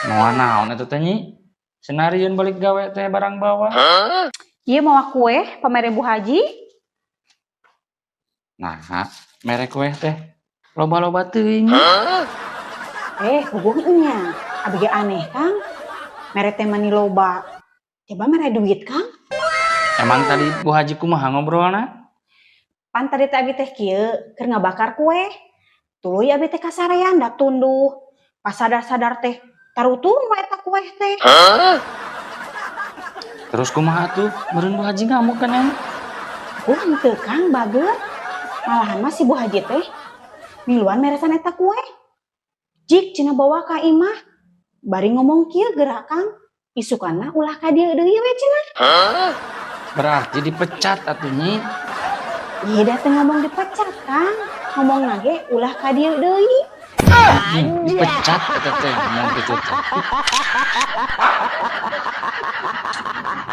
Moal naon eta teh Nyi? Senarieun balik gawe teh barang bawah. Ieu mau kue pamere Bu Haji. Nah, mere kue teh loba-loba teuing. Hubung nya. Abi ge aneh Kang. Mere teh mani loba. Coba mere duit Kang. Emang tadi Bu Haji kumaha ngobrolna? Pan tadi teh abi teh kieu keur ngabakar kue. Tuluy abi teh kasarean da tunduh. Pas sadar-sadar teh tarutung wae eta kue teh. Terus kumaha tuh? Meureun Bu Haji ngamuk kan ya? Henteu Kang bager. Malahan mah si Bu Haji teh miluan meresan eta kue. Jik cenah bawa ka imah. Bari ngomong kieu geura Kang. Isukana ulah ka dieu deui we cenah. Berarti dipecat atuh Nyi. Ieu da teh ngomong dipecat Kang. Ngomong nage ulah ka dieu deui. Dipecat eta teh ngomong kitu teh.